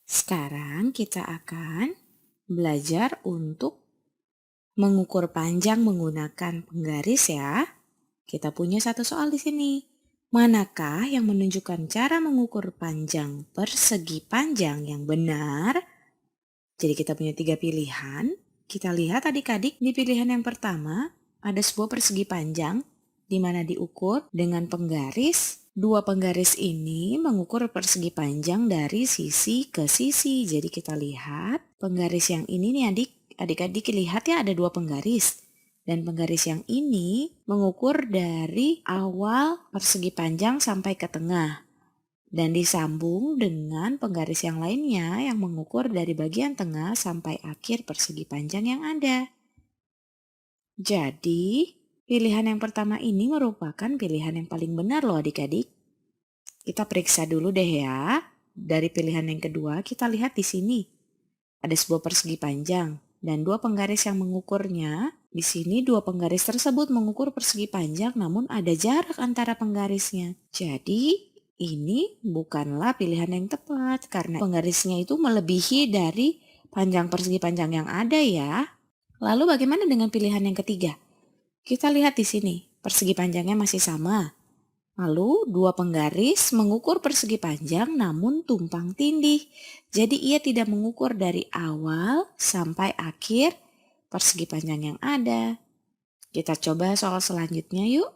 Sekarang kita akan belajar untuk mengukur panjang menggunakan penggaris ya. Kita punya satu soal di sini. Manakah yang menunjukkan cara mengukur panjang persegi panjang yang benar? Jadi kita punya 3 pilihan. Kita lihat adik-adik di pilihan yang pertama ada sebuah persegi panjang di mana diukur dengan penggaris. Dua penggaris ini mengukur persegi panjang dari sisi ke sisi. Jadi kita lihat penggaris yang ini nih adik-adik lihat ya ada dua penggaris. Dan penggaris yang ini mengukur dari awal persegi panjang sampai ke tengah. Dan disambung dengan penggaris yang lainnya yang mengukur dari bagian tengah sampai akhir persegi panjang yang ada. Jadi, pilihan yang pertama ini merupakan pilihan yang paling benar loh adik-adik. Kita periksa dulu deh ya. Dari pilihan yang kedua, kita lihat di sini. Ada sebuah persegi panjang dan dua penggaris yang mengukurnya. Di sini dua penggaris tersebut mengukur persegi panjang namun ada jarak antara penggarisnya. Jadi, ini bukanlah pilihan yang tepat karena penggarisnya itu melebihi dari panjang persegi panjang yang ada ya. Lalu bagaimana dengan pilihan yang ketiga? Kita lihat di sini, persegi panjangnya masih sama. Lalu dua penggaris mengukur persegi panjang namun tumpang tindih. Jadi ia tidak mengukur dari awal sampai akhir persegi panjang yang ada. Kita coba soal selanjutnya yuk.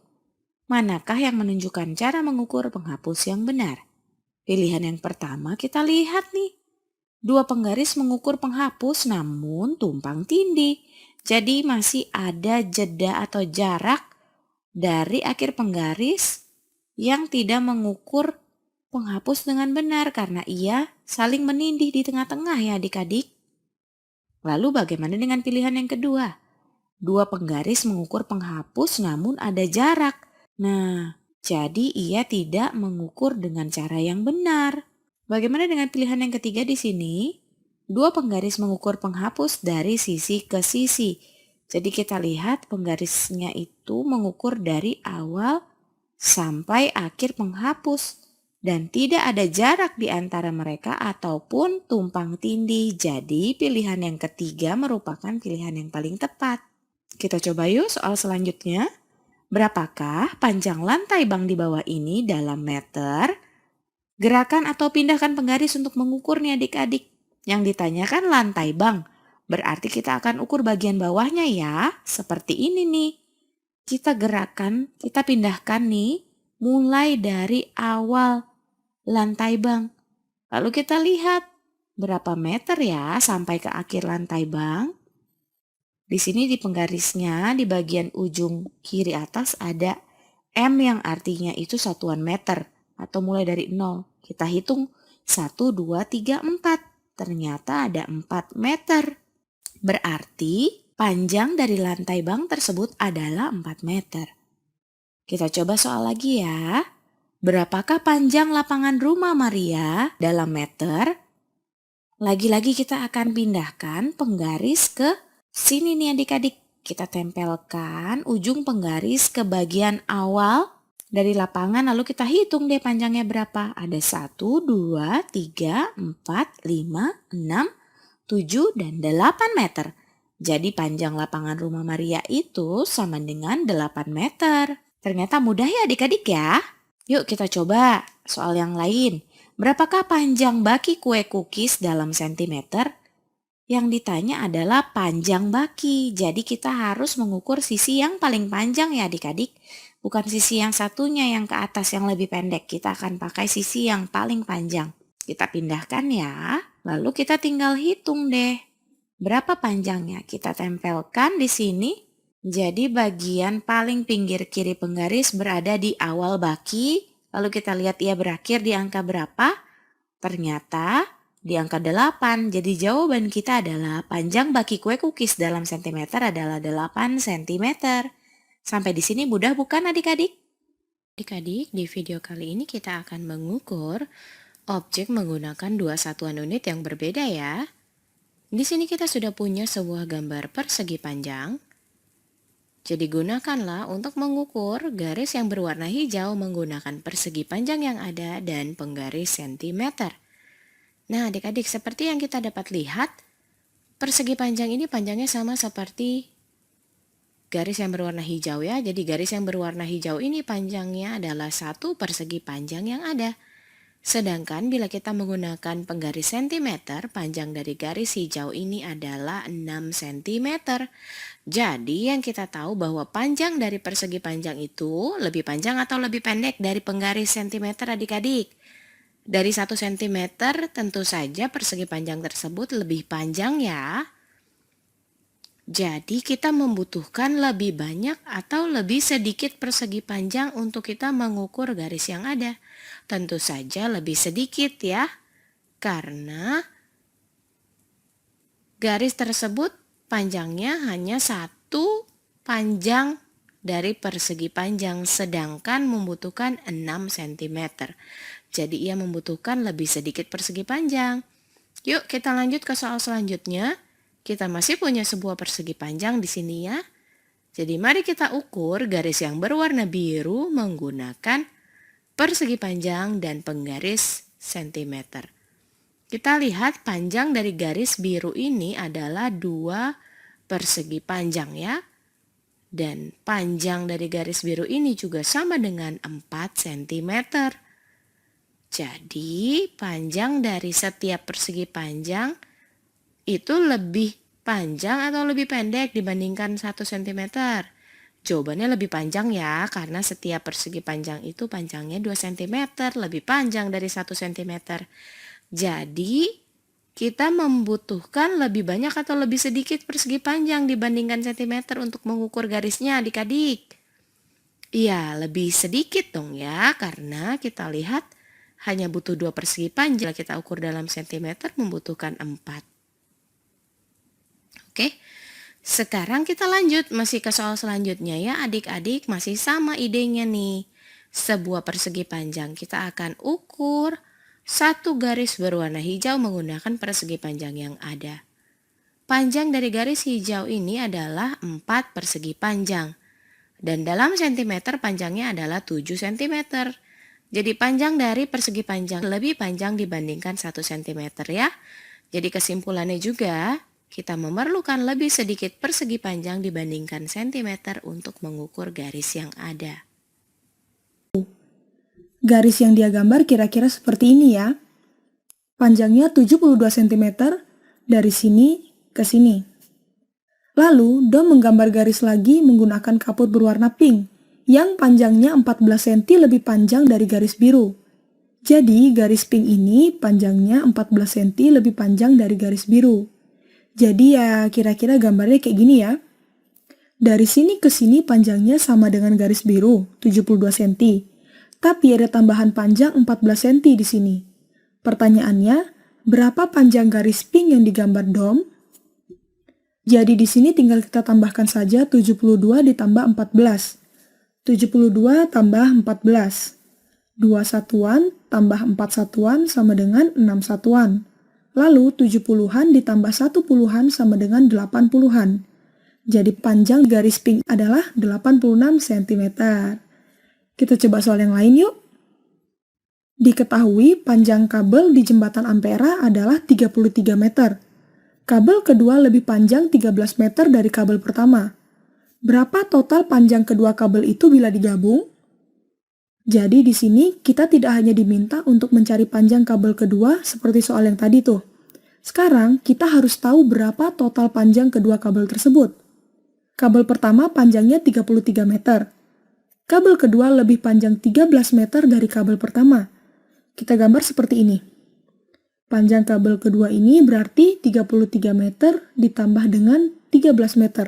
Manakah yang menunjukkan cara mengukur penghapus yang benar? Pilihan yang pertama kita lihat nih. Dua penggaris mengukur penghapus namun tumpang tindih. Jadi masih ada jeda atau jarak dari akhir penggaris yang tidak mengukur penghapus dengan benar karena ia saling menindih di tengah-tengah ya adik-adik. Lalu bagaimana dengan pilihan yang kedua? Dua penggaris mengukur penghapus namun ada jarak. Nah, jadi ia tidak mengukur dengan cara yang benar. Bagaimana dengan pilihan yang ketiga di sini? Dua penggaris mengukur penghapus dari sisi ke sisi. Jadi kita lihat penggarisnya itu mengukur dari awal sampai akhir penghapus. Dan tidak ada jarak di antara mereka ataupun tumpang tindih. Jadi pilihan yang ketiga merupakan pilihan yang paling tepat. Kita coba yuk soal selanjutnya. Berapakah panjang lantai bank di bawah ini dalam meter? Gerakan atau pindahkan penggaris untuk mengukurnya adik-adik. Yang ditanyakan lantai bank. Berarti kita akan ukur bagian bawahnya ya. Seperti ini nih. Kita gerakan, kita pindahkan nih. Mulai dari awal lantai bank. Lalu kita lihat berapa meter ya sampai ke akhir lantai bank. Di sini di penggarisnya di bagian ujung kiri atas ada M yang artinya itu satuan meter atau mulai dari 0. Kita hitung 1, 2, 3, 4. Ternyata ada 4 meter. Berarti panjang dari lantai bank tersebut adalah 4 meter. Kita coba soal lagi ya. Berapakah panjang lapangan rumah Maria dalam meter? Lagi-lagi kita akan pindahkan penggaris ke sini nih adik-adik. Kita tempelkan ujung penggaris ke bagian awal dari lapangan lalu kita hitung deh panjangnya berapa. Ada 1, 2, 3, 4, 5, 6, 7, dan 8 meter. Jadi panjang lapangan rumah Maria itu sama dengan 8 meter. Ternyata mudah ya adik-adik ya. Yuk kita coba soal yang lain. Berapakah panjang baki kue cookies dalam sentimeter? Yang ditanya adalah panjang baki. Jadi kita harus mengukur sisi yang paling panjang ya adik-adik. Bukan sisi yang satunya yang ke atas yang lebih pendek. Kita akan pakai sisi yang paling panjang. Kita pindahkan ya. Lalu kita tinggal hitung deh. Berapa panjangnya? Kita tempelkan di sini. Jadi bagian paling pinggir kiri penggaris berada di awal baki. Lalu kita lihat ia berakhir di angka berapa? Ternyata di angka 8. Jadi jawaban kita adalah panjang baki kue cookies dalam sentimeter adalah 8 cm. Sampai di sini mudah bukan adik-adik? Adik-adik, di video kali ini kita akan mengukur objek menggunakan dua satuan unit yang berbeda ya. Di sini kita sudah punya sebuah gambar persegi panjang. Jadi gunakanlah untuk mengukur garis yang berwarna hijau menggunakan persegi panjang yang ada dan penggaris sentimeter. Nah, adik-adik, seperti yang kita dapat lihat, persegi panjang ini panjangnya sama seperti garis yang berwarna hijau ya. Jadi garis yang berwarna hijau ini panjangnya adalah 1 persegi panjang yang ada. Sedangkan bila kita menggunakan penggaris sentimeter, panjang dari garis hijau ini adalah 6 cm. Jadi yang kita tahu bahwa panjang dari persegi panjang itu lebih panjang atau lebih pendek dari penggaris sentimeter adik-adik. Dari 1 cm tentu saja persegi panjang tersebut lebih panjang ya. Jadi kita membutuhkan lebih banyak atau lebih sedikit persegi panjang untuk kita mengukur garis yang ada. Tentu saja lebih sedikit ya, karena garis tersebut panjangnya hanya 1 panjang dari persegi panjang, sedangkan membutuhkan 6 cm. Jadi ia membutuhkan lebih sedikit persegi panjang. Yuk kita lanjut ke soal selanjutnya. Kita masih punya sebuah persegi panjang di sini ya. Jadi mari kita ukur garis yang berwarna biru menggunakan persegi panjang dan penggaris sentimeter. Kita lihat panjang dari garis biru ini adalah 2 persegi panjang ya. Dan panjang dari garis biru ini juga sama dengan 4 cm. Jadi panjang dari setiap persegi panjang itu lebih panjang atau lebih pendek dibandingkan 1 cm? Jawabannya lebih panjang ya, karena setiap persegi panjang itu panjangnya 2 cm, lebih panjang dari 1 cm. Jadi, kita membutuhkan lebih banyak atau lebih sedikit persegi panjang dibandingkan cm untuk mengukur garisnya adik-adik. Iya, lebih sedikit dong ya, karena kita lihat hanya butuh 2 persegi panjang. Bila kita ukur dalam cm membutuhkan 4. Oke, sekarang kita lanjut masih ke soal selanjutnya ya adik-adik, masih sama idenya nih. Sebuah persegi panjang kita akan ukur 1 garis berwarna hijau menggunakan persegi panjang yang ada. Panjang dari garis hijau ini adalah 4 persegi panjang. Dan dalam sentimeter panjangnya adalah 7 cm. Jadi panjang dari persegi panjang lebih panjang dibandingkan 1 cm ya. Jadi kesimpulannya juga, kita memerlukan lebih sedikit persegi panjang dibandingkan sentimeter untuk mengukur garis yang ada. Garis yang dia gambar kira-kira seperti ini ya. Panjangnya 72 cm dari sini ke sini. Lalu, Dom menggambar garis lagi menggunakan kapur berwarna pink yang panjangnya 14 cm lebih panjang dari garis biru. Jadi, garis pink ini panjangnya 14 cm lebih panjang dari garis biru. Jadi ya kira-kira gambarnya kayak gini ya. Dari sini ke sini panjangnya sama dengan garis biru, 72 cm. Tapi ada tambahan panjang 14 cm di sini. Pertanyaannya, berapa panjang garis pink yang digambar Dom? Jadi di sini tinggal kita tambahkan saja 72 ditambah 14. 72 tambah 14. 2 satuan tambah 4 satuan sama dengan 6 satuan. Lalu 70-an ditambah 1 puluhan sama dengan 8 puluhan. Jadi panjang garis pink adalah 86 cm. Kita coba soal yang lain yuk. Diketahui panjang kabel di jembatan Ampera adalah 33 meter. Kabel kedua lebih panjang 13 meter dari kabel pertama. Berapa total panjang kedua kabel itu bila digabung? Jadi di sini kita tidak hanya diminta untuk mencari panjang kabel kedua seperti soal yang tadi tuh. Sekarang kita harus tahu berapa total panjang kedua kabel tersebut. Kabel pertama panjangnya 33 meter. Kabel kedua lebih panjang 13 meter dari kabel pertama. Kita gambar seperti ini. Panjang kabel kedua ini berarti 33 meter ditambah dengan 13 meter.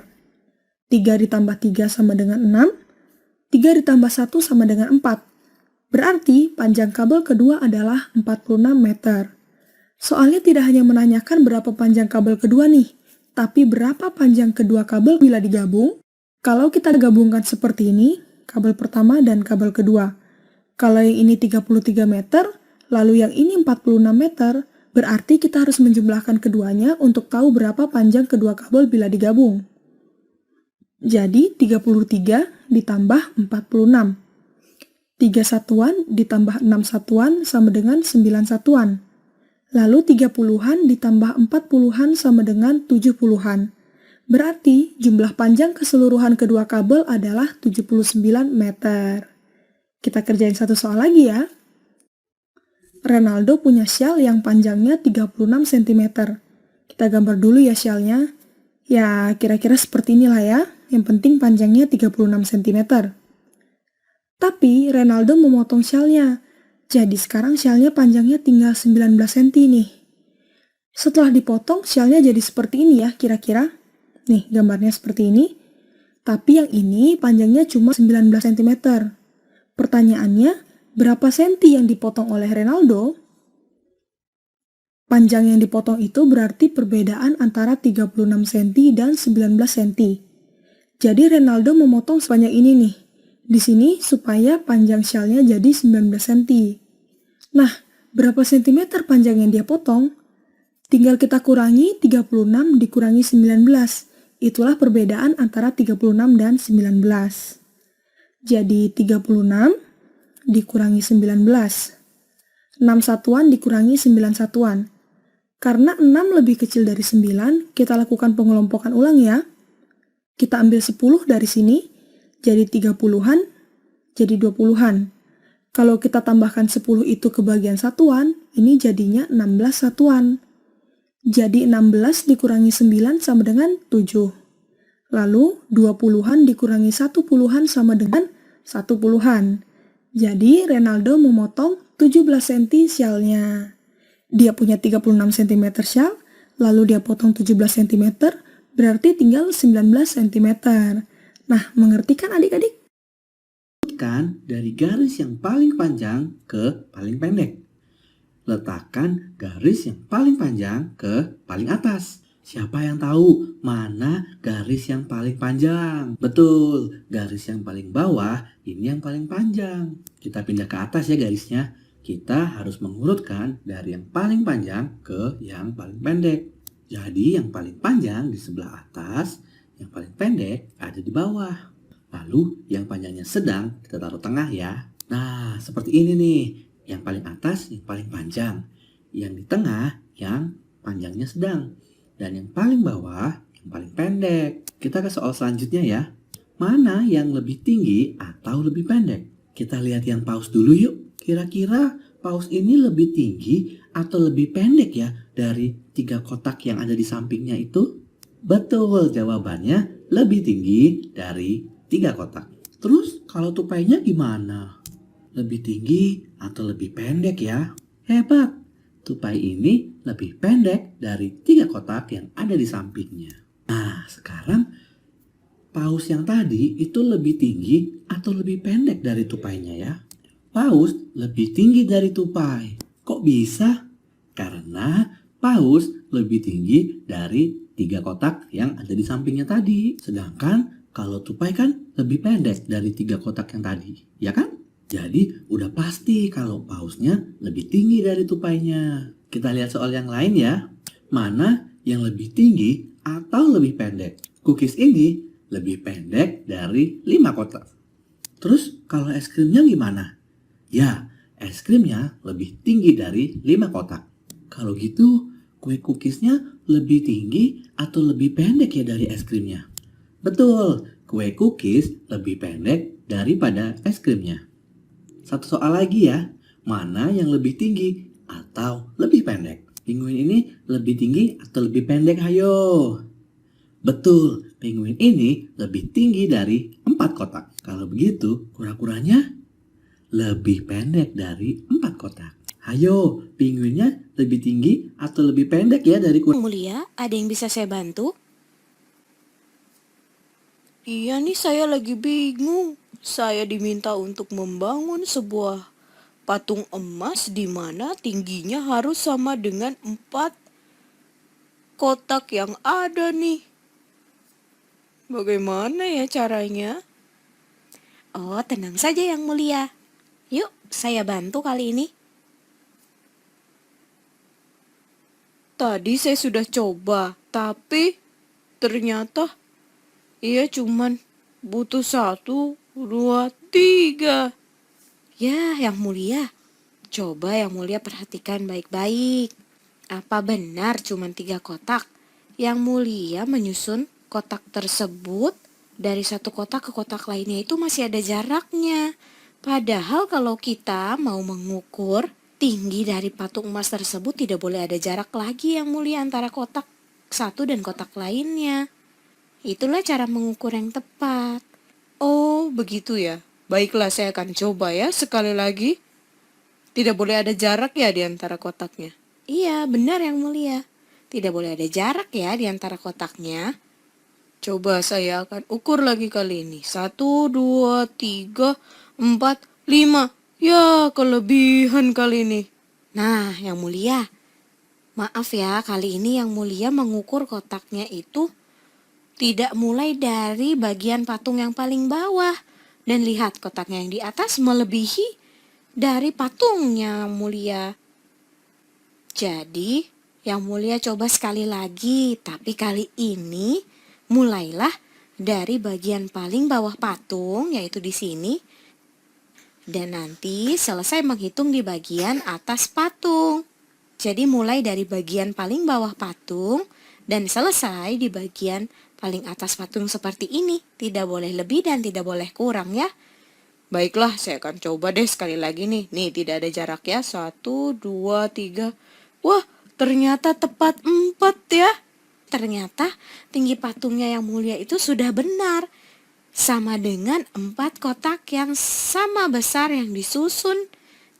3 ditambah 3 sama dengan 6. 3 ditambah 1 sama dengan 4. Berarti panjang kabel kedua adalah 46 meter. Soalnya tidak hanya menanyakan berapa panjang kabel kedua nih, tapi berapa panjang kedua kabel bila digabung. Kalau kita gabungkan seperti ini, kabel pertama dan kabel kedua. Kalau yang ini 33 meter, lalu yang ini 46 meter, berarti kita harus menjumlahkan keduanya untuk tahu berapa panjang kedua kabel bila digabung. Jadi 33 ditambah 46. 3 satuan ditambah 6 satuan sama dengan 9 satuan. Lalu 30-an ditambah 40-an sama dengan 70-an. Berarti jumlah panjang keseluruhan kedua kabel adalah 79 meter. Kita kerjain satu soal lagi ya. Ronaldo punya syal yang panjangnya 36 cm. Kita gambar dulu ya syalnya. Ya, kira-kira seperti inilah ya. Yang penting panjangnya 36 cm. Tapi Ronaldo memotong syalnya. Jadi sekarang syalnya panjangnya tinggal 19 cm nih. Setelah dipotong, syalnya jadi seperti ini ya kira-kira. Nih, gambarnya seperti ini. Tapi yang ini panjangnya cuma 19 cm. Pertanyaannya, berapa senti yang dipotong oleh Ronaldo? Panjang yang dipotong itu berarti perbedaan antara 36 cm dan 19 cm. Jadi Ronaldo memotong sebanyak ini nih. Di sini supaya panjang syalnya jadi 19 cm. Nah, berapa sentimeter panjang yang dia potong? Tinggal kita kurangi 36 dikurangi 19. Itulah perbedaan antara 36 dan 19. Jadi 36 dikurangi 19. 6 satuan dikurangi 9 satuan. Karena 6 lebih kecil dari 9, kita lakukan pengelompokan ulang ya. Kita ambil 10 dari sini, jadi 30-an, jadi 20-an. Kalau kita tambahkan 10 itu ke bagian satuan, ini jadinya 16 satuan. Jadi 16 dikurangi 9 sama dengan 7. Lalu 20-an dikurangi 1 puluhan sama dengan 1 puluhan. Jadi Ronaldo memotong 17 cm syalnya. Dia punya 36 cm syal, lalu dia potong 17 cm, berarti tinggal 19 cm. Nah, mengerti kan adik-adik? Kan dari garis yang paling panjang ke paling pendek. Letakkan garis yang paling panjang ke paling atas. Siapa yang tahu mana garis yang paling panjang? Betul, garis yang paling bawah ini yang paling panjang. Kita pindah ke atas ya garisnya. Kita harus mengurutkan dari yang paling panjang ke yang paling pendek. Jadi yang paling panjang di sebelah atas, yang paling pendek ada di bawah. Lalu yang panjangnya sedang kita taruh tengah ya. Nah, seperti ini nih. Yang paling atas yang paling panjang. Yang di tengah yang panjangnya sedang. Dan yang paling bawah yang paling pendek. Kita ke soal selanjutnya ya. Mana yang lebih tinggi atau lebih pendek? Kita lihat yang paus dulu yuk. Kira-kira paus ini lebih tinggi atau lebih pendek ya dari 3 kotak yang ada di sampingnya itu? Betul, jawabannya lebih tinggi dari 3 kotak. Terus kalau tupainya gimana? Lebih tinggi atau lebih pendek ya? Hebat! Tupai ini lebih pendek dari 3 kotak yang ada di sampingnya. Nah, sekarang paus yang tadi itu lebih tinggi atau lebih pendek dari tupainya ya? Paus lebih tinggi dari tupai. Kok bisa? Karena paus lebih tinggi dari 3 kotak yang ada di sampingnya tadi. Sedangkan kalau tupai kan lebih pendek dari 3 kotak yang tadi, ya kan? Jadi udah pasti kalau pausnya lebih tinggi dari tupainya. Kita lihat soal yang lain ya. Mana yang lebih tinggi atau lebih pendek? Cookies ini lebih pendek dari 5 kotak. Terus kalau es krimnya gimana? Ya, es krimnya lebih tinggi dari 5 kotak. Kalau gitu, kue cookiesnya lebih tinggi atau lebih pendek ya dari es krimnya? Betul, kue cookies lebih pendek daripada es krimnya. Satu soal lagi ya, mana yang lebih tinggi atau lebih pendek? Penguin ini lebih tinggi atau lebih pendek? Hayo. Betul, penguin ini lebih tinggi dari 4 kotak. Kalau begitu, kura-kuranya lebih pendek dari 4 kotak. Hayo, penguinnya lebih tinggi atau lebih pendek ya dari kura? Mulia, ada yang bisa saya bantu? Iya nih, saya lagi bingung. Saya diminta untuk membangun sebuah patung emas di mana tingginya harus sama dengan 4 kotak yang ada nih. Bagaimana ya caranya? Oh, tenang saja Yang Mulia. Yuk, saya bantu kali ini. Tadi saya sudah coba, tapi ternyata ia cuman butuh 1, 2, 3. Ya, Yang Mulia. Coba Yang Mulia perhatikan baik-baik. Apa benar cuma 3 kotak? Yang mulia menyusun kotak tersebut dari satu kotak ke kotak lainnya itu masih ada jaraknya. Padahal kalau kita mau mengukur tinggi dari patung emas tersebut tidak boleh ada jarak lagi yang mulia antara kotak satu dan kotak lainnya. Itulah cara mengukur yang tepat. Oh, begitu ya. Baiklah, saya akan coba ya sekali lagi. Tidak boleh ada jarak ya di antara kotaknya. Iya, benar yang mulia. Tidak boleh ada jarak ya di antara kotaknya. Coba saya akan ukur lagi kali ini. 1, 2, 3, 4, 5. Ya, kelebihan kali ini. Nah, yang mulia, maaf ya, kali ini yang mulia mengukur kotaknya itu tidak mulai dari bagian patung yang paling bawah. Dan lihat kotaknya yang di atas melebihi dari patungnya yang mulia. Jadi, yang mulia coba sekali lagi, tapi kali ini mulailah dari bagian paling bawah patung, yaitu di sini. Dan nanti selesai menghitung di bagian atas patung. Jadi mulai dari bagian paling bawah patung dan selesai di bagian paling atas patung seperti ini. Tidak boleh lebih dan tidak boleh kurang ya. Baiklah, saya akan coba deh sekali lagi nih. Nih, tidak ada jarak ya. 1, 2, 3. Wah, ternyata tepat 4 ya. Ternyata tinggi patungnya yang mulia itu sudah benar. Sama dengan 4 kotak yang sama besar yang disusun.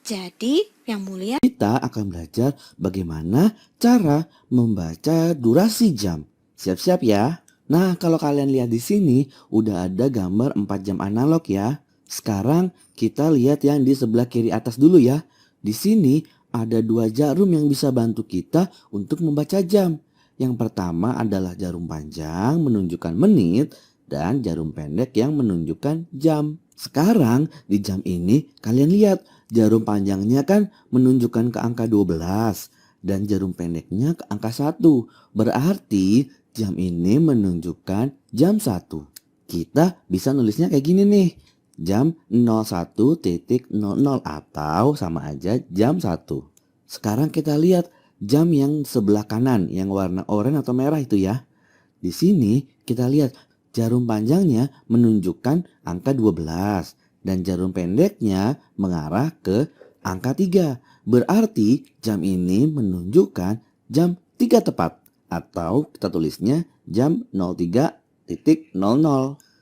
Jadi yang mulia Kita akan belajar bagaimana cara membaca durasi jam. Siap-siap ya. Nah, kalau kalian lihat di sini udah ada gambar 4 jam analog ya. Sekarang kita lihat yang di sebelah kiri atas dulu ya. Di sini ada 2 jarum yang bisa bantu kita untuk membaca jam. Yang pertama adalah jarum panjang menunjukkan menit dan jarum pendek yang menunjukkan jam. Sekarang di jam ini kalian lihat jarum panjangnya kan menunjukkan ke angka 12 dan jarum pendeknya ke angka 1. Berarti jam ini menunjukkan jam 1. Kita bisa nulisnya kayak gini nih. Jam 01.00 atau sama aja jam 1. Sekarang kita lihat jam yang sebelah kanan yang warna oranye atau merah itu ya. Di sini kita lihat jarum panjangnya menunjukkan angka 12 dan jarum pendeknya mengarah ke angka 3. Berarti jam ini menunjukkan jam 3 tepat atau kita tulisnya jam 03.00.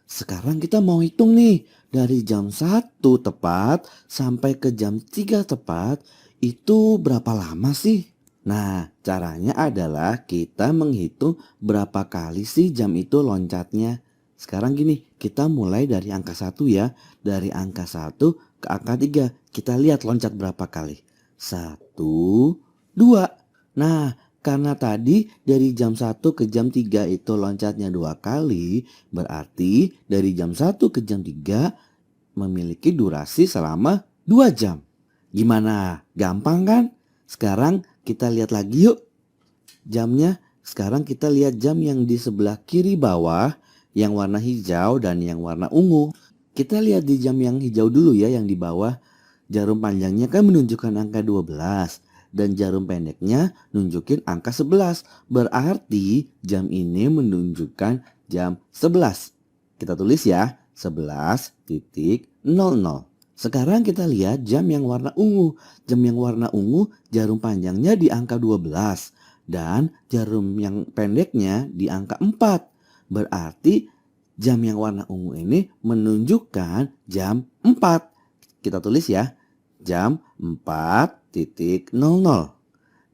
Sekarang kita mau hitung nih dari jam 1 tepat sampai ke jam 3 tepat itu berapa lama sih? Nah, caranya adalah kita menghitung berapa kali sih jam itu loncatnya. Sekarang gini, kita mulai dari angka 1 ya. Dari angka 1 ke angka 3. Kita lihat loncat berapa kali. 1, 2. Nah, karena tadi dari jam 1 ke jam 3 itu loncatnya 2 kali. Berarti dari jam 1 ke jam 3 memiliki durasi selama 2 jam. Gimana? Gampang kan? Sekarang kita lihat lagi yuk jamnya. Sekarang kita lihat jam yang di sebelah kiri bawah yang warna hijau dan yang warna ungu. Kita lihat di jam yang hijau dulu ya yang di bawah. Jarum panjangnya kan menunjukkan angka 12 dan jarum pendeknya nunjukin angka 11. Berarti jam ini menunjukkan jam 11. Kita tulis ya 11.00. Sekarang kita lihat jam yang warna ungu. Jam yang warna ungu jarum panjangnya di angka 12 dan jarum yang pendeknya di angka 4. Berarti jam yang warna ungu ini menunjukkan jam 4. Kita tulis ya, jam 4.00.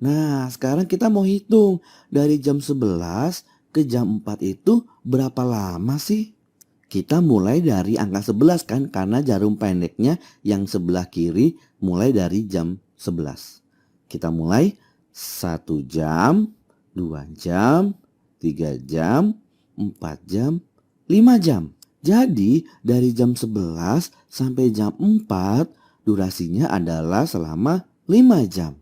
Nah, sekarang kita mau hitung dari jam 11 ke jam 4 itu berapa lama sih? Kita mulai dari angka 11 kan karena jarum pendeknya yang sebelah kiri mulai dari jam 11. Kita mulai 1 jam, 2 jam, 3 jam, 4 jam, 5 jam. Jadi dari jam 11 sampai jam 4 durasinya adalah selama 5 jam.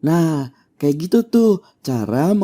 Nah, kayak gitu tuh cara